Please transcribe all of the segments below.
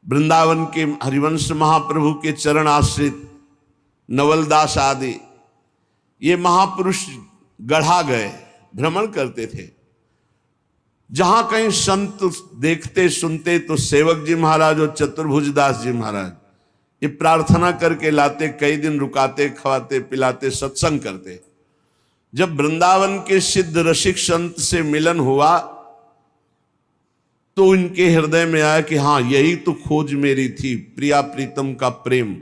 वृंदावन के हरिवंश महाप्रभु के चरण आश्रित नवलदास आदि ये महापुरुष गढ़ा गए, भ्रमण करते थे। जहां कहीं संत देखते सुनते तो सेवक जी महाराज और चतुर्भुजदास जी महाराज ये प्रार्थना करके लाते, कई दिन रुकाते, खवाते पिलाते, सत्संग करते। जब वृंदावन के सिद्ध रसिक संत से मिलन हुआ तो इनके हृदय में आया कि हाँ, यही तो खोज मेरी थी, प्रिया प्रीतम का प्रेम।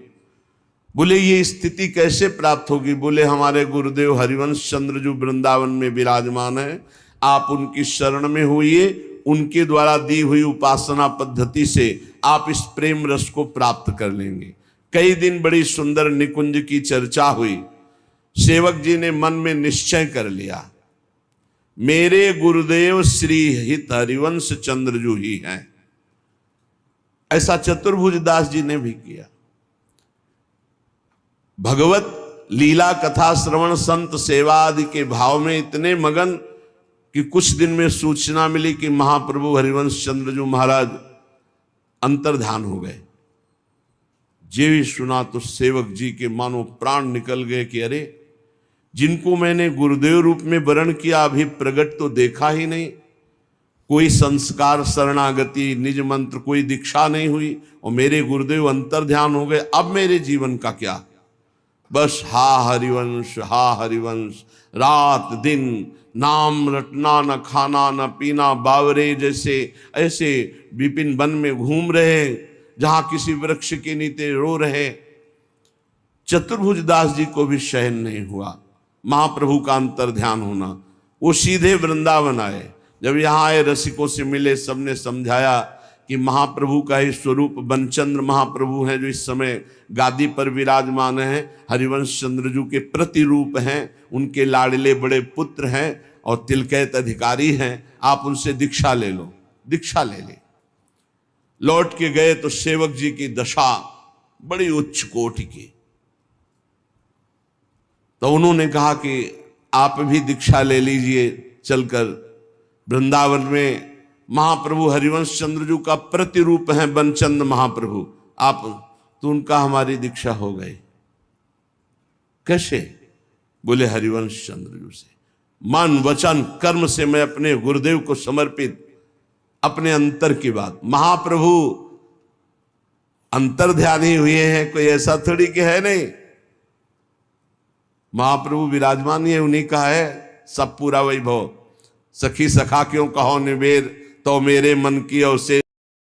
बोले ये स्थिति कैसे प्राप्त होगी? बोले हमारे गुरुदेव हरिवंश चंद्र जो वृंदावन में विराजमान है, आप उनकी शरण में होइए, उनके द्वारा दी हुई उपासना पद्धति से आप इस प्रेम रस को प्राप्त कर लेंगे। कई दिन बड़ी सुंदर निकुंज की चर्चा हुई। सेवक जी ने मन में निश्चय कर लिया, मेरे गुरुदेव श्री हित हरिवंश चंद्रजू ही हैं। ऐसा चतुर्भुजदास जी ने भी किया। भगवत लीला कथा श्रवण संत सेवा आदि के भाव में इतने मगन कि कुछ दिन में सूचना मिली कि महाप्रभु हरिवंश चंद्रजू महाराज अंतर्धान हो गए। जे भी सुना तो सेवक जी के मानो प्राण निकल गए कि अरे, जिनको मैंने गुरुदेव रूप में वरण किया अभी प्रकट तो देखा ही नहीं, कोई संस्कार शरणागति निज मंत्र कोई दीक्षा नहीं हुई और मेरे गुरुदेव अंतर्ध्यान हो गए, अब मेरे जीवन का क्या? बस हा हरिवंश, हा हरिवंश, रात दिन नाम रटना, न खाना न पीना, बावरे जैसे ऐसे विपिन वन में घूम रहे, जहां किसी वृक्ष के नीचे रो रहे। चतुर्भुजदास जी को भी शयन नहीं हुआ महाप्रभु का अंतर ध्यान होना। वो सीधे वृंदावन आए। जब यहाँ आए रसिकों से मिले, सबने समझाया कि महाप्रभु का ही स्वरूप बनचंद्र महाप्रभु हैं, जो इस समय गादी पर विराजमान हैं, हरिवंश चंद्रजू के प्रतिरूप हैं, उनके लाडले बड़े पुत्र हैं और तिलकैत अधिकारी हैं, आप उनसे दीक्षा ले लो। दीक्षा ले ली। लौट के गए तो सेवक जी की दशा बड़ी उच्च कोटि की। तो उन्होंने कहा कि आप भी दीक्षा ले लीजिए चलकर। वृंदावन में महाप्रभु हरिवंश चंद्रजू का प्रतिरूप है बनचंद महाप्रभु, आप तो उनका हमारी दीक्षा हो गई। कैसे? बोले हरिवंश चंद्रजू से मन वचन कर्म से मैं अपने गुरुदेव को समर्पित, अपने अंतर की बात। महाप्रभु अंतर्ध्यानी हुए हैं, कोई ऐसा थोड़ी कि है नहीं। महाप्रभु विराजमान है, उन्हीं का है सब पूरा वैभव। सखी सखा क्यों कहो निवेद, तो मेरे मन की और से